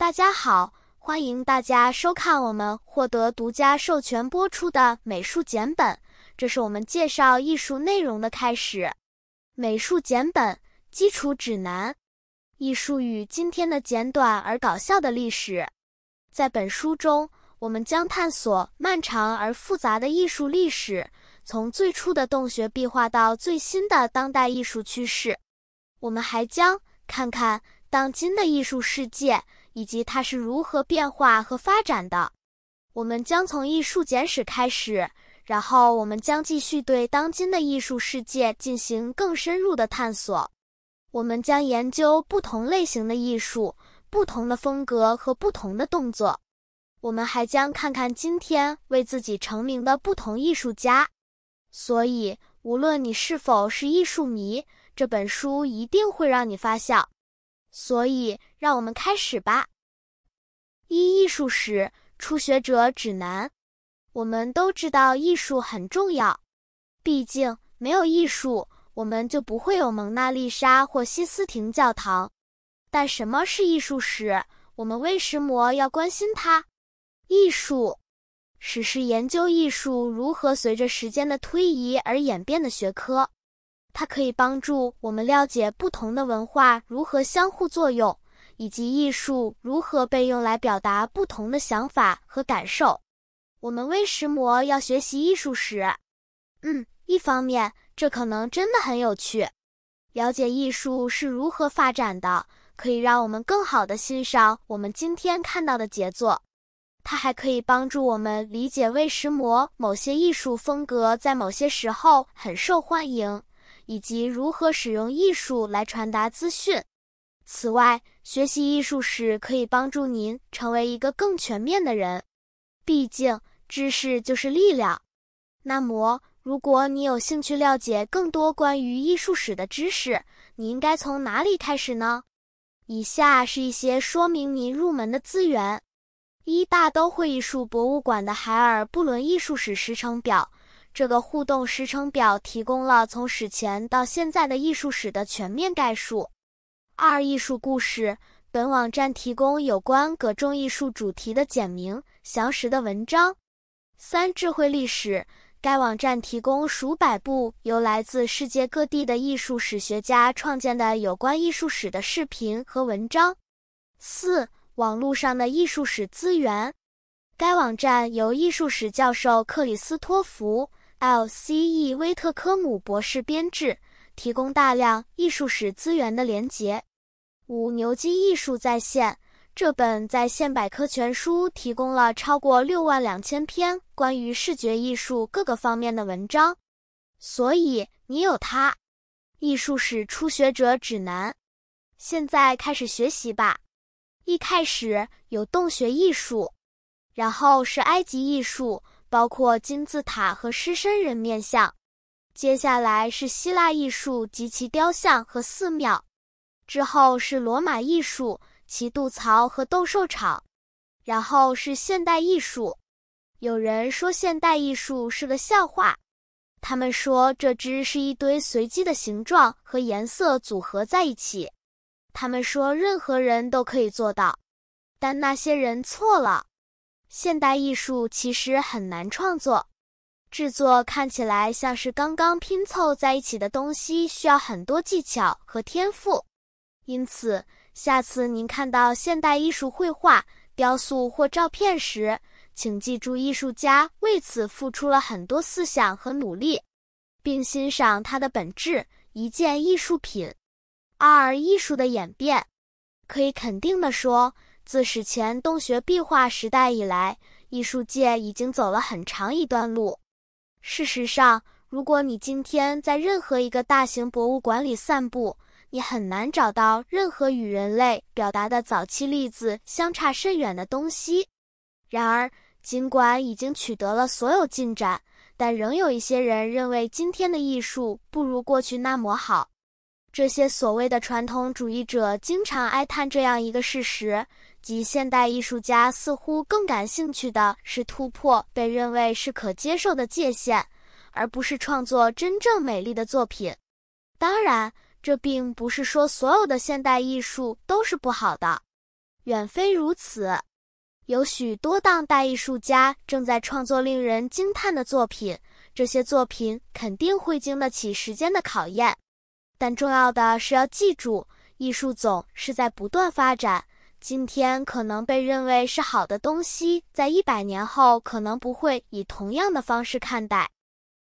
大家好，欢迎大家收看我们获得独家授权播出的美术简本，这是我们介绍艺术内容的开始。美术简本基础指南，艺术与今天的简短而搞笑的历史。在本书中，我们将探索漫长而复杂的艺术历史，从最初的洞穴壁画到最新的当代艺术趋势。我们还将看看当今的艺术世界以及它是如何变化和发展的。我们将从艺术简史开始，然后我们将继续对当今的艺术世界进行更深入的探索。我们将研究不同类型的艺术、不同的风格和不同的动作。我们还将看看今天为自己成名的不同艺术家。所以，无论你是否是艺术迷，这本书一定会让你发笑。所以，让我们开始吧。艺术史初学者指南。我们都知道艺术很重要，毕竟没有艺术，我们就不会有蒙娜丽莎或西斯廷教堂。但什么是艺术史？我们为什么要关心它？艺术史是研究艺术如何随着时间的推移而演变的学科。它可以帮助我们了解不同的文化如何相互作用，以及艺术如何被用来表达不同的想法和感受。我们为什么要学习艺术史？一方面，这可能真的很有趣。了解艺术是如何发展的，可以让我们更好地欣赏我们今天看到的杰作。它还可以帮助我们理解为什么某些艺术风格在某些时候很受欢迎，以及如何使用艺术来传达资讯。此外，学习艺术史可以帮助您成为一个更全面的人。毕竟，知识就是力量。那么，如果你有兴趣了解更多关于艺术史的知识，你应该从哪里开始呢？以下是一些说明您入门的资源。大都会艺术博物馆的海尔布伦艺术史时程表，这个互动时程表提供了从史前到现在的艺术史的全面概述。艺术故事，本网站提供有关各种艺术主题的简明、详实的文章。智慧历史，该网站提供数百部由来自世界各地的艺术史学家创建的有关艺术史的视频和文章。网络上的艺术史资源，该网站由艺术史教授克里斯托弗 ·L·C·E· 威特科姆博士编制，提供大量艺术史资源的连结。牛津艺术在线，这本在线百科全书提供了超过62000篇关于视觉艺术各个方面的文章。所以，你有它。艺术史初学者指南。现在开始学习吧。一开始有洞穴艺术，然后是埃及艺术，包括金字塔和狮身人面像。接下来是希腊艺术及其雕像和寺庙。之后是罗马艺术，其渡槽和斗兽场。然后是现代艺术。有人说现代艺术是个笑话。他们说这只是一堆随机的形状和颜色组合在一起。他们说任何人都可以做到，但那些人错了。现代艺术其实很难创作，制作看起来像是刚刚拼凑在一起的东西，需要很多技巧和天赋。因此，下次您看到现代艺术绘画、雕塑或照片时，请记住艺术家为此付出了很多思想和努力，并欣赏它的本质，一件艺术品。艺术的演变，可以肯定地说，自史前洞穴壁画时代以来，艺术界已经走了很长一段路。事实上，如果你今天在任何一个大型博物馆里散步，你很难找到任何与人类表达的早期例子相差甚远的东西。然而，尽管已经取得了所有进展，但仍有一些人认为今天的艺术不如过去那么好。这些所谓的传统主义者经常哀叹这样一个事实，即现代艺术家似乎更感兴趣的是突破被认为是可接受的界限，而不是创作真正美丽的作品。当然，这并不是说所有的现代艺术都是不好的。远非如此。有许多当代艺术家正在创作令人惊叹的作品，这些作品肯定会经得起时间的考验。但重要的是要记住，艺术总是在不断发展，今天可能被认为是好的东西，在100年后可能不会以同样的方式看待。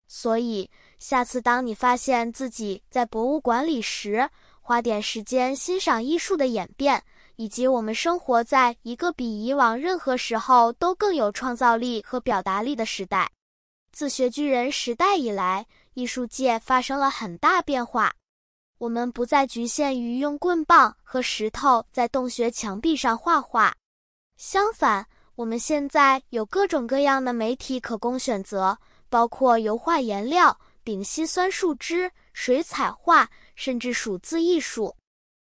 所以，下次当你发现自己在博物馆里时，花点时间欣赏艺术的演变，以及我们生活在一个比以往任何时候都更有创造力和表达力的时代。自学巨人时代以来，艺术界发生了很大变化。我们不再局限于用棍棒和石头在洞穴墙壁上画画。相反，我们现在有各种各样的媒体可供选择，包括油画颜料、丙烯酸树脂、水彩画，甚至数字艺术。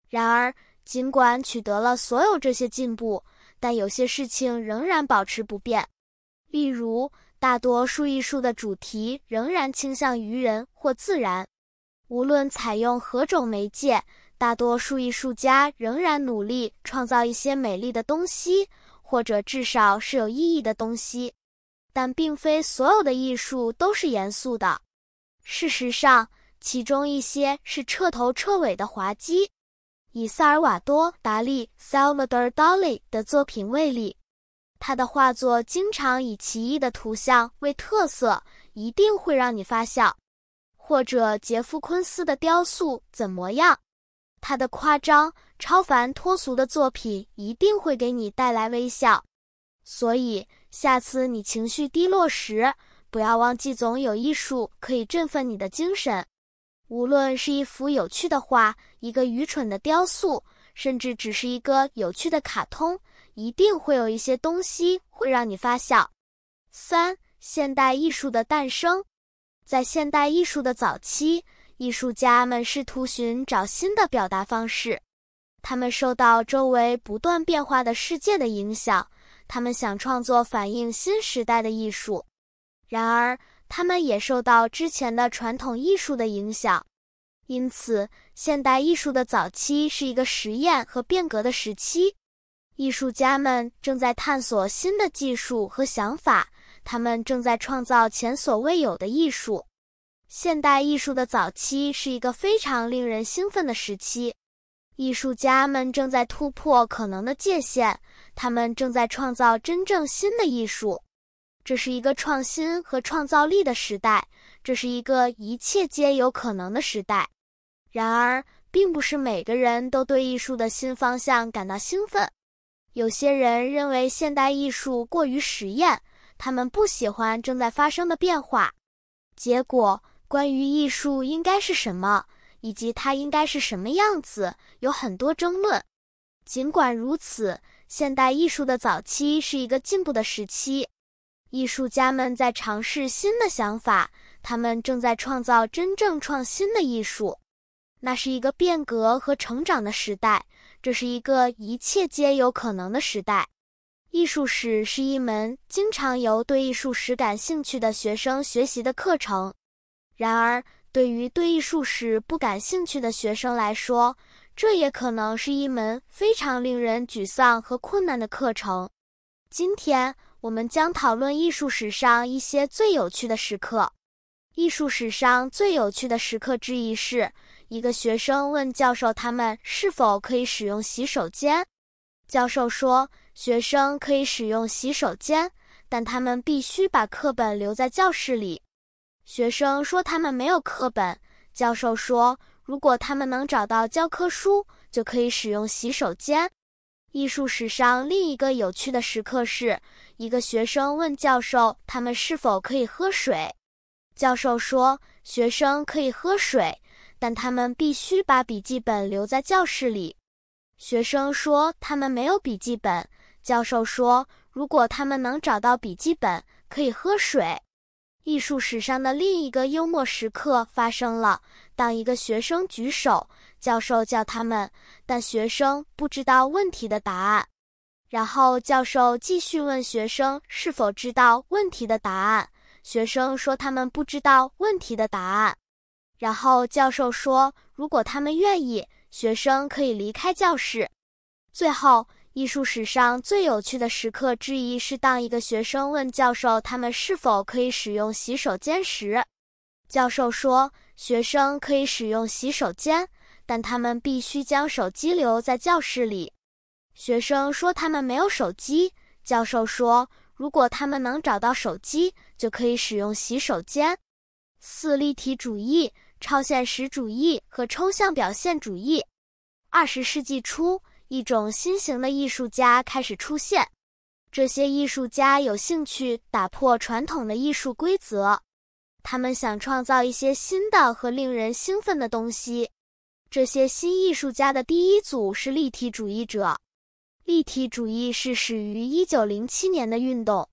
然而，尽管取得了所有这些进步，但有些事情仍然保持不变。例如，大多数艺术的主题仍然倾向于人或自然。无论采用何种媒介，大多数艺术家仍然努力创造一些美丽的东西，或者至少是有意义的东西。但并非所有的艺术都是严肃的。事实上，其中一些是彻头彻尾的滑稽。以萨尔瓦多·达利 （Salvador Dali） 的作品为例，他的画作经常以奇异的图像为特色，一定会让你发笑。或者杰夫·昆斯的雕塑怎么样？他的夸张、超凡脱俗的作品一定会给你带来微笑。所以，下次你情绪低落时，不要忘记总有艺术可以振奋你的精神。无论是一幅有趣的画，一个愚蠢的雕塑，甚至只是一个有趣的卡通，一定会有一些东西会让你发笑。3. 现代艺术的诞生。在现代艺术的早期，艺术家们试图寻找新的表达方式。他们受到周围不断变化的世界的影响，他们想创作反映新时代的艺术。然而，他们也受到之前的传统艺术的影响。因此，现代艺术的早期是一个实验和变革的时期。艺术家们正在探索新的技术和想法，他们正在创造前所未有的艺术。现代艺术的早期是一个非常令人兴奋的时期。艺术家们正在突破可能的界限，他们正在创造真正新的艺术。这是一个创新和创造力的时代，这是一个一切皆有可能的时代。然而，并不是每个人都对艺术的新方向感到兴奋。有些人认为现代艺术过于实验，他们不喜欢正在发生的变化。结果，关于艺术应该是什么，以及它应该是什么样子，有很多争论。尽管如此，现代艺术的早期是一个进步的时期。艺术家们在尝试新的想法，他们正在创造真正创新的艺术。那是一个变革和成长的时代，这是一个一切皆有可能的时代。艺术史是一门经常由对艺术史感兴趣的学生学习的课程。然而，对于对艺术史不感兴趣的学生来说，这也可能是一门非常令人沮丧和困难的课程。今天，我们将讨论艺术史上一些最有趣的时刻。艺术史上最有趣的时刻之一是，一个学生问教授他们是否可以使用洗手间。教授说，学生可以使用洗手间，但他们必须把课本留在教室里。学生说他们没有课本。教授说，如果他们能找到教科书，就可以使用洗手间。艺术史上另一个有趣的时刻是，一个学生问教授他们是否可以喝水。教授说，学生可以喝水，但他们必须把笔记本留在教室里。学生说他们没有笔记本。教授说，如果他们能找到笔记本，可以喝水。艺术史上的另一个幽默时刻发生了，当一个学生举手，教授叫他们，但学生不知道问题的答案。然后教授继续问学生是否知道问题的答案，学生说他们不知道问题的答案。然后教授说，如果他们愿意，学生可以离开教室。最后，艺术史上最有趣的时刻之一是当一个学生问教授他们是否可以使用洗手间时，教授说学生可以使用洗手间，但他们必须将手机留在教室里。学生说他们没有手机，教授说如果他们能找到手机，就可以使用洗手间。4. 立体主义、超现实主义和抽象表现主义。20世纪初，一种新型的艺术家开始出现。这些艺术家有兴趣打破传统的艺术规则，他们想创造一些新的和令人兴奋的东西。这些新艺术家的第一组是立体主义者。立体主义是始于1907年的运动。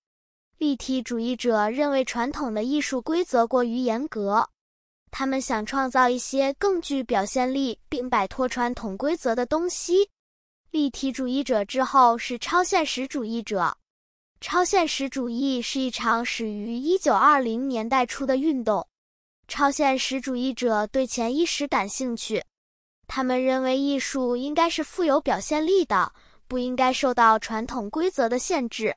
立体主义者认为传统的艺术规则过于严格，他们想创造一些更具表现力并摆脱传统规则的东西。立体主义者之后是超现实主义者。超现实主义是一场始于1920年代初的运动。超现实主义者对潜意识感兴趣，他们认为艺术应该是富有表现力的，不应该受到传统规则的限制。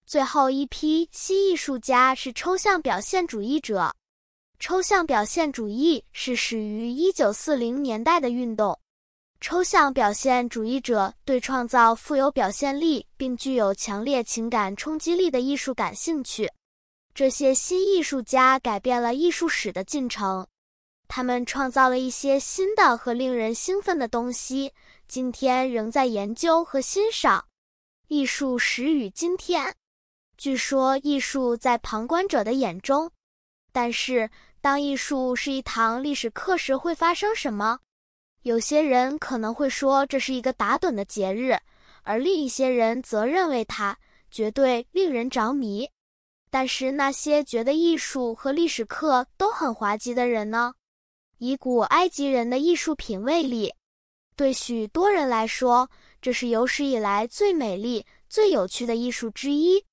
最后一批新艺术家是抽象表现主义者。抽象表现主义是始于1940年代的运动。抽象表现主义者对创造富有表现力并具有强烈情感冲击力的艺术感兴趣。这些新艺术家改变了艺术史的进程，他们创造了一些新的和令人兴奋的东西，今天仍在研究和欣赏。艺术始于今天。据说艺术在旁观者的眼中，但是当艺术是一堂历史课时会发生什么？有些人可能会说这是一个打盹的节日，而另一些人则认为它绝对令人着迷。但是那些觉得艺术和历史课都很滑稽的人呢？以古埃及人的艺术品味里，对许多人来说，这是有史以来最美丽、最有趣的艺术之一。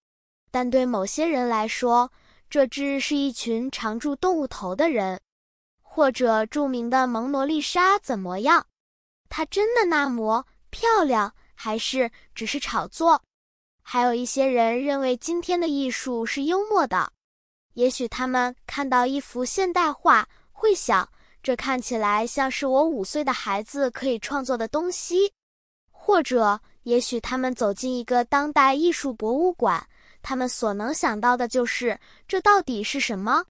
但对某些人来说，这只是一群常驻动物头的人。或者著名的蒙娜丽莎怎么样？她真的那么漂亮，还是只是炒作？还有一些人认为今天的艺术是幽默的。也许他们看到一幅现代画，会想，这看起来像是我5岁的孩子可以创作的东西。或者，也许他们走进一个当代艺术博物馆，他们所能想到的就是，这到底是什么？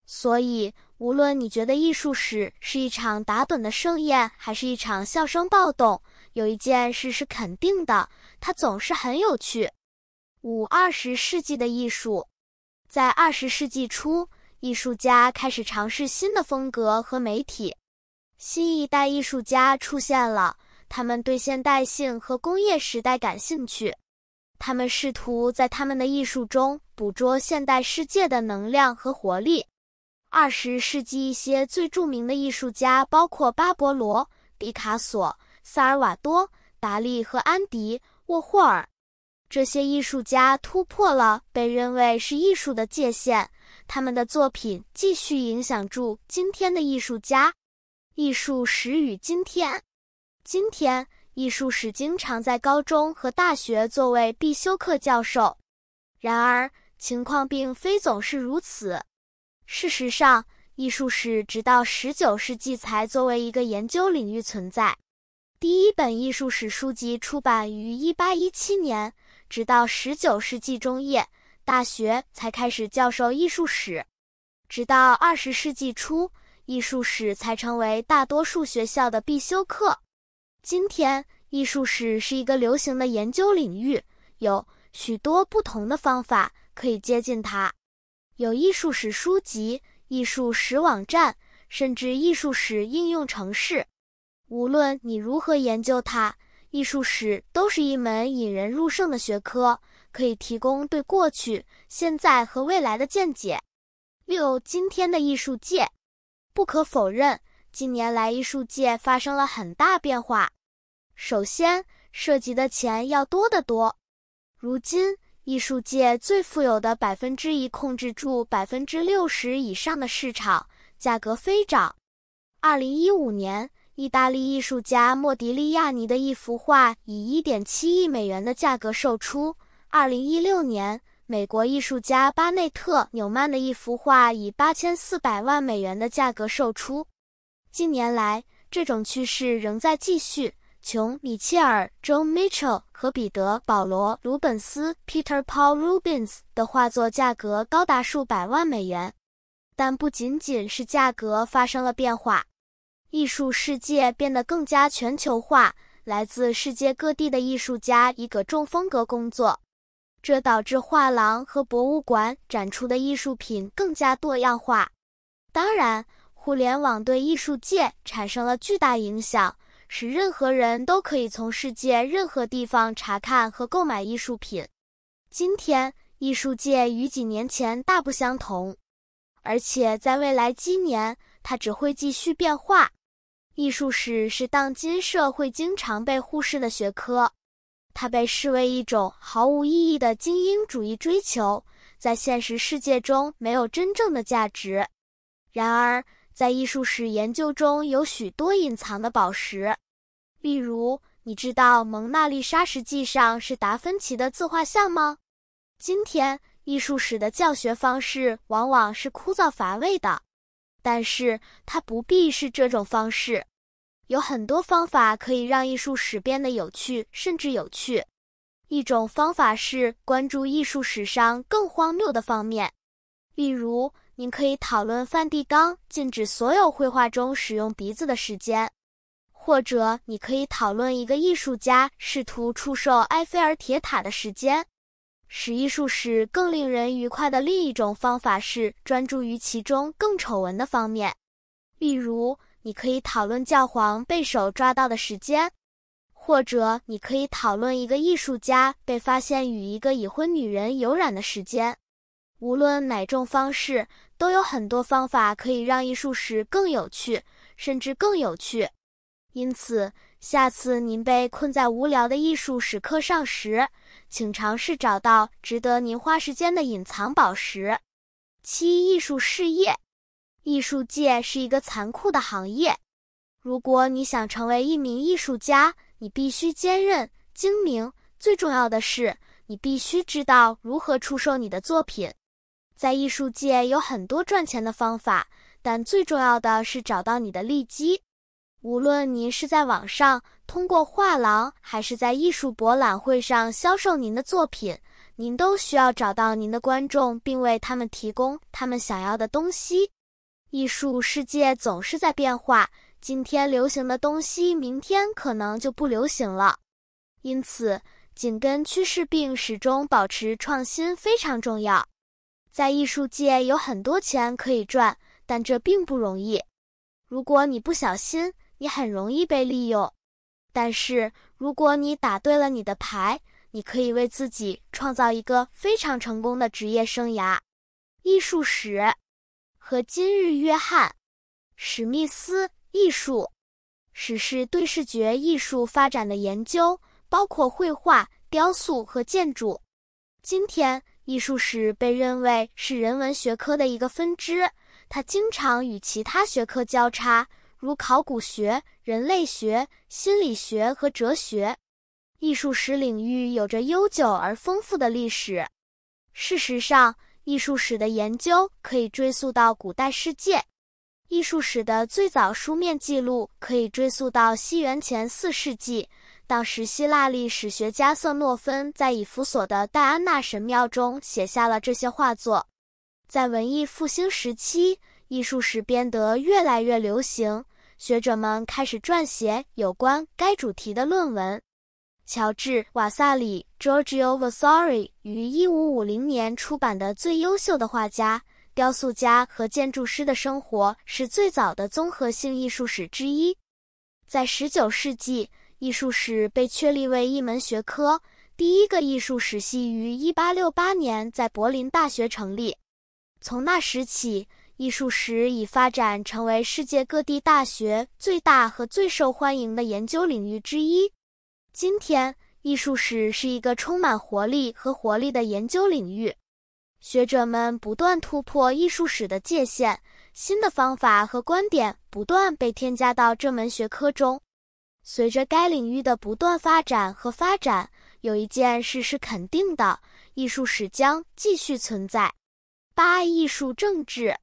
所以，无论你觉得艺术史是一场打盹的盛宴，还是一场笑声暴动，有一件事是肯定的，它总是很有趣。5. 20世纪的艺术。在20世纪初，艺术家开始尝试新的风格和媒体。新一代艺术家出现了，他们对现代性和工业时代感兴趣。他们试图在他们的艺术中捕捉现代世界的能量和活力。20世纪一些最著名的艺术家包括巴勃罗、毕卡索、萨尔瓦多、达利和安迪·沃霍尔。这些艺术家突破了被认为是艺术的界限，他们的作品继续影响住今天的艺术家。艺术始于今天。今天，艺术史经常在高中和大学作为必修课教授。然而，情况并非总是如此。事实上，艺术史直到19世纪才作为一个研究领域存在。第一本艺术史书籍出版于1817年，直到19世纪中叶，大学才开始教授艺术史。直到20世纪初，艺术史才成为大多数学校的必修课。今天，艺术史是一个流行的研究领域，有许多不同的方法可以接近它。有艺术史书籍、艺术史网站，甚至艺术史应用程式。无论你如何研究它，艺术史都是一门引人入胜的学科，可以提供对过去、现在和未来的见解。6. 今天的艺术界。不可否认，近年来艺术界发生了很大变化。首先，涉及的钱要多得多。如今，艺术界最富有的1%控制住60%以上的市场，价格飞涨。2015年，意大利艺术家莫迪利亚尼的一幅画以 1.7 亿美元的价格售出。2016年，美国艺术家巴内特·纽曼的一幅画以8400万美元的价格售出。近年来，这种趋势仍在继续。琼·米切尔 （John Mitchell） 和彼得·保罗·鲁本斯 （Peter Paul Rubens） 的画作价格高达数百万美元。但不仅仅是价格发生了变化，艺术世界变得更加全球化，来自世界各地的艺术家以各种风格工作，这导致画廊和博物馆展出的艺术品更加多样化。当然，互联网对艺术界产生了巨大影响，使任何人都可以从世界任何地方查看和购买艺术品。今天，艺术界与几年前大不相同，而且在未来几年，它只会继续变化。艺术史是当今社会经常被忽视的学科，它被视为一种毫无意义的精英主义追求，在现实世界中没有真正的价值。然而，在艺术史研究中有许多隐藏的宝石。例如，你知道蒙娜丽莎实际上是达芬奇的自画像吗？今天，艺术史的教学方式往往是枯燥乏味的，但是它不必是这种方式。有很多方法可以让艺术史变得有趣，甚至有趣。一种方法是关注艺术史上更荒谬的方面。例如，您可以讨论梵蒂冈禁止所有绘画中使用鼻子的时间，或者你可以讨论一个艺术家试图出售埃菲尔铁塔的时间。使艺术史更令人愉快的另一种方法是专注于其中更丑闻的方面。例如，你可以讨论教皇被手抓到的时间，或者你可以讨论一个艺术家被发现与一个已婚女人有染的时间。无论哪种方式，都有很多方法可以让艺术史更有趣，甚至更有趣。因此，下次您被困在无聊的艺术史课上时，请尝试找到值得您花时间的隐藏宝石。7. 艺术事业。艺术界是一个残酷的行业。如果你想成为一名艺术家，你必须坚韧、精明，最重要的是，你必须知道如何出售你的作品。在艺术界有很多赚钱的方法，但最重要的是找到你的利基。无论您是在网上通过画廊，还是在艺术博览会上销售您的作品，您都需要找到您的观众，并为他们提供他们想要的东西。艺术世界总是在变化，今天流行的东西，明天可能就不流行了。因此，紧跟趋势并始终保持创新非常重要。在艺术界有很多钱可以赚，但这并不容易。如果你不小心，你很容易被利用。但是，如果你打对了你的牌，你可以为自己创造一个非常成功的职业生涯。艺术史和今日约翰·史密斯。艺术史是对视觉艺术发展的研究，包括绘画、雕塑和建筑。今天，艺术史被认为是人文学科的一个分支，它经常与其他学科交叉，如考古学、人类学、心理学和哲学。艺术史领域有着悠久而丰富的历史。事实上，艺术史的研究可以追溯到古代世界。艺术史的最早书面记录可以追溯到西元前4世纪，当时希腊历史学家瑟诺芬在以弗所的戴安娜神庙中写下了这些画作。在文艺复兴时期，艺术史变得越来越流行，学者们开始撰写有关该主题的论文。乔治·瓦萨里 （Giorgio Vasari） 于1550年出版的《最优秀的画家、雕塑家和建筑师的生活》是最早的综合性艺术史之一。在19世纪，艺术史被确立为一门学科，第一个艺术史系于1868年在柏林大学成立。从那时起，艺术史已发展成为世界各地大学最大和最受欢迎的研究领域之一。今天，艺术史是一个充满活力和活力的研究领域。学者们不断突破艺术史的界限，新的方法和观点不断被添加到这门学科中。随着该领域的不断发展，有一件事是肯定的，艺术史将继续存在。8. 艺术政治。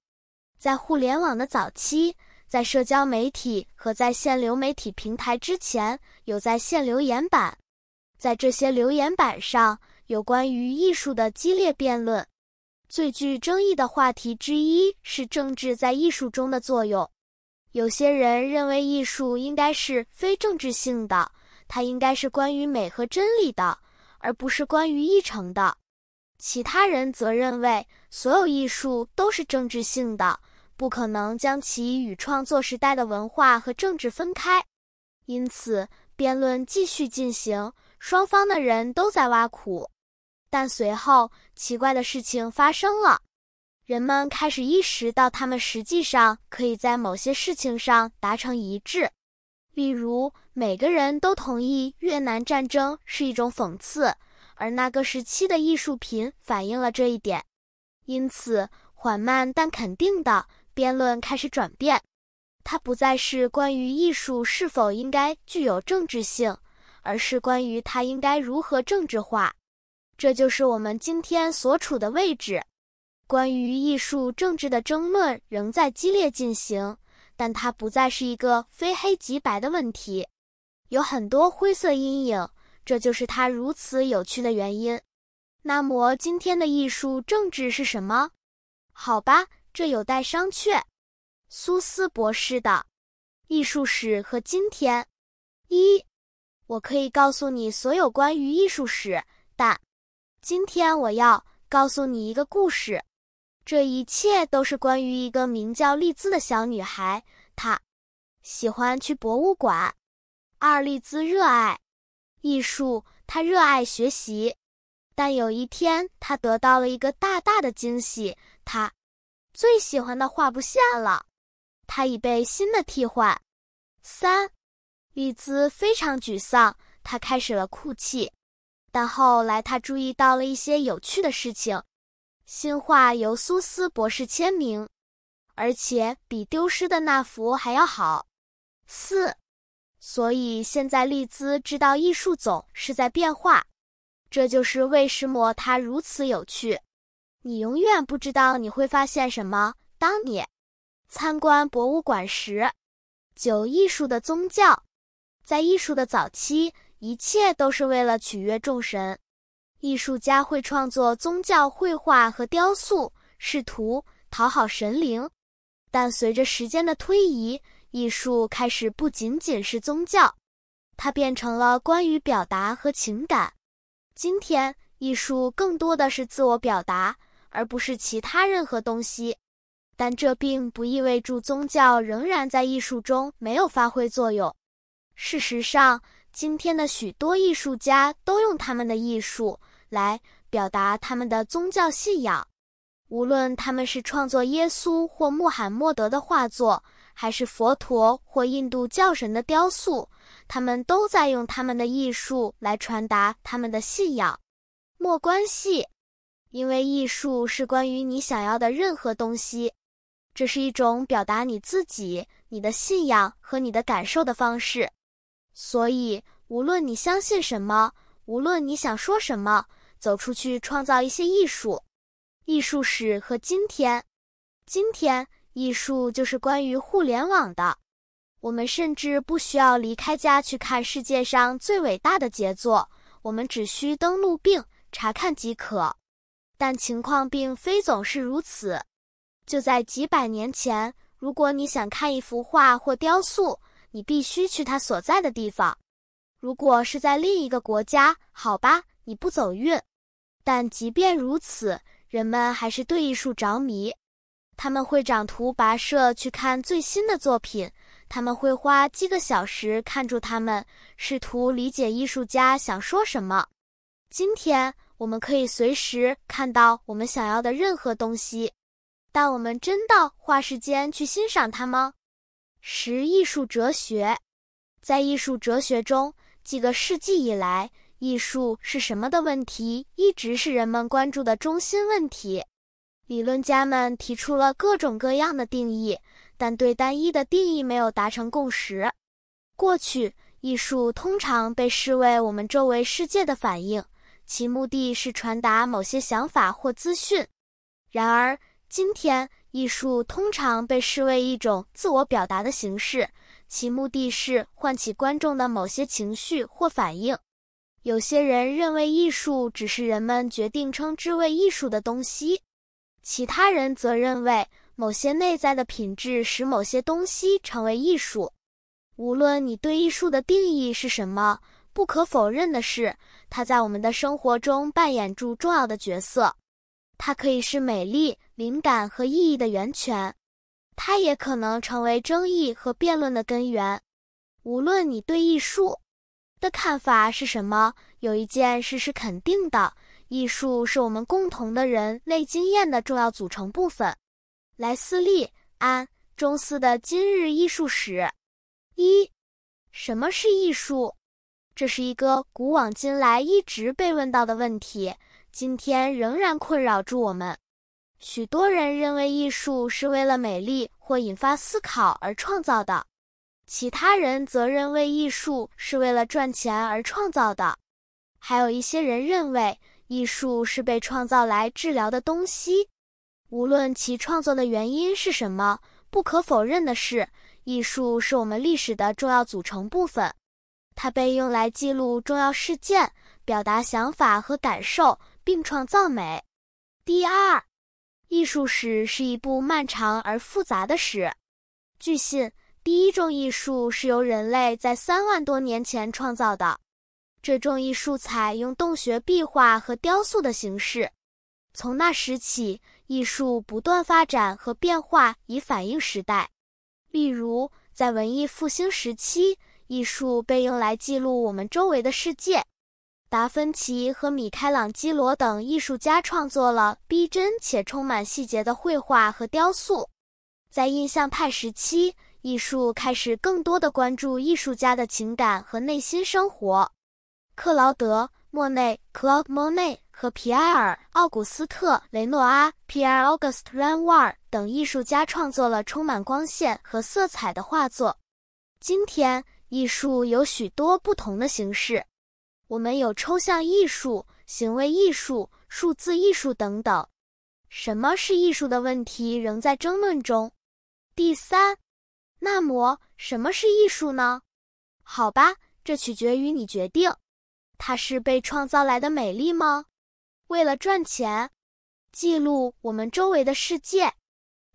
在互联网的早期，在社交媒体和在线流媒体平台之前，有在线留言板。在这些留言板上，有关于艺术的激烈辩论。最具争议的话题之一是政治在艺术中的作用。有些人认为艺术应该是非政治性的，它应该是关于美和真理的，而不是关于议程的。其他人则认为所有艺术都是政治性的，不可能将其与创作时代的文化和政治分开。因此，辩论继续进行，双方的人都在挖苦。但随后，奇怪的事情发生了。人们开始意识到他们实际上可以在某些事情上达成一致。例如，每个人都同意越南战争是一种讽刺，而那个时期的艺术品反映了这一点。因此，缓慢但肯定的辩论开始转变。它不再是关于艺术是否应该具有政治性，而是关于它应该如何政治化。这就是我们今天所处的位置。关于艺术政治的争论仍在激烈进行，但它不再是一个非黑即白的问题，有很多灰色阴影，这就是它如此有趣的原因。那么今天的艺术政治是什么？好吧，这有待商榷。苏斯博士的艺术史和今天。1. 我可以告诉你所有关于艺术史，但今天我要告诉你一个故事。这一切都是关于一个名叫丽兹的小女孩，她喜欢去博物馆。2. 丽兹热爱艺术，她热爱学习。但有一天，她得到了一个大大的惊喜，她最喜欢的画不现了，她已被新的替换。3. 丽兹非常沮丧，她开始了哭泣。但后来她注意到了一些有趣的事情。新画由苏斯博士签名，而且比丢失的那幅还要好。4. 所以现在丽兹知道艺术总是在变化，这就是为什么它如此有趣。你永远不知道你会发现什么，当你参观博物馆时。9. 艺术的宗教。在艺术的早期，一切都是为了取悦众神。艺术家会创作宗教绘画和雕塑，试图讨好神灵。但随着时间的推移，艺术开始不仅仅是宗教，它变成了关于表达和情感。今天，艺术更多的是自我表达，而不是其他任何东西。但这并不意味着宗教仍然在艺术中没有发挥作用。事实上，今天的许多艺术家都用他们的艺术来表达他们的宗教信仰。无论他们是创作耶稣或穆罕默德的画作，还是佛陀或印度教神的雕塑，他们都在用他们的艺术来传达他们的信仰。没关系，因为艺术是关于你想要的任何东西。这是一种表达你自己、你的信仰和你的感受的方式。所以，无论你相信什么，无论你想说什么，走出去创造一些艺术。艺术史和今天。今天，艺术就是关于互联网的。我们甚至不需要离开家去看世界上最伟大的杰作，我们只需登录并查看即可。但情况并非总是如此。就在几百年前，如果你想看一幅画或雕塑，你必须去它所在的地方。如果是在另一个国家，好吧，你不走运。但即便如此，人们还是对艺术着迷。他们会长途跋涉去看最新的作品，他们会花几个小时看住它们，试图理解艺术家想说什么。今天，我们可以随时看到我们想要的任何东西，但我们真的花时间去欣赏它吗？10. 艺术哲学。在艺术哲学中，几个世纪以来，艺术是什么的问题一直是人们关注的中心问题。理论家们提出了各种各样的定义，但对单一的定义没有达成共识。过去，艺术通常被视为我们周围世界的反应，其目的是传达某些想法或资讯。然而，今天，艺术通常被视为一种自我表达的形式，其目的是唤起观众的某些情绪或反应。有些人认为艺术只是人们决定称之为艺术的东西，其他人则认为某些内在的品质使某些东西成为艺术。无论你对艺术的定义是什么，不可否认的是，它在我们的生活中扮演着重要的角色。它可以是美丽、灵感和意义的源泉，它也可能成为争议和辩论的根源。无论你对艺术的看法是什么，有一件事是肯定的：艺术是我们共同的人类经验的重要组成部分。莱斯利·安·中斯的今日艺术史。一、什么是艺术？这是一个古往今来一直被问到的问题，今天仍然困扰住我们。许多人认为艺术是为了美丽或引发思考而创造的，其他人则认为艺术是为了赚钱而创造的。还有一些人认为艺术是被创造来治疗的东西。无论其创作的原因是什么，不可否认的是，艺术是我们历史的重要组成部分。它被用来记录重要事件，表达想法和感受，并创造美。第二，艺术史是一部漫长而复杂的史。据信，第一种艺术是由人类在3万多年前创造的。这种艺术采用洞穴壁画和雕塑的形式。从那时起，艺术不断发展和变化以反映时代。例如，在文艺复兴时期，艺术被用来记录我们周围的世界。达芬奇和米开朗基罗等艺术家创作了逼真且充满细节的绘画和雕塑。在印象派时期，艺术开始更多地关注艺术家的情感和内心生活。克劳德·莫内 （Claude Monet） 和皮埃尔·奥古斯特·雷诺阿 （Pierre Auguste Renoir） 等艺术家创作了充满光线和色彩的画作。今天，艺术有许多不同的形式。我们有抽象艺术、行为艺术、数字艺术等等。什么是艺术的问题仍在争论中。第三，那么什么是艺术呢？好吧，这取决于你决定。它是被创造来的美丽吗？为了赚钱？记录我们周围的世界？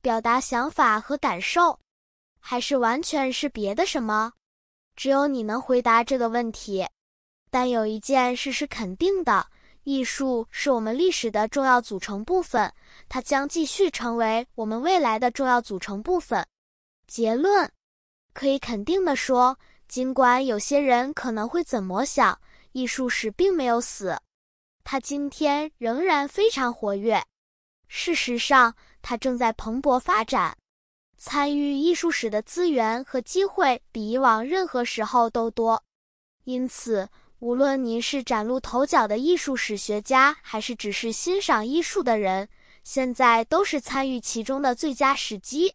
表达想法和感受？还是完全是别的什么？只有你能回答这个问题。但有一件事是肯定的，艺术是我们历史的重要组成部分，它将继续成为我们未来的重要组成部分。结论，可以肯定地说，尽管有些人可能会怎么想，艺术史并没有死，它今天仍然非常活跃。事实上，它正在蓬勃发展。参与艺术史的资源和机会比以往任何时候都多。因此，无论您是崭露头角的艺术史学家，还是只是欣赏艺术的人，现在都是参与其中的最佳时机。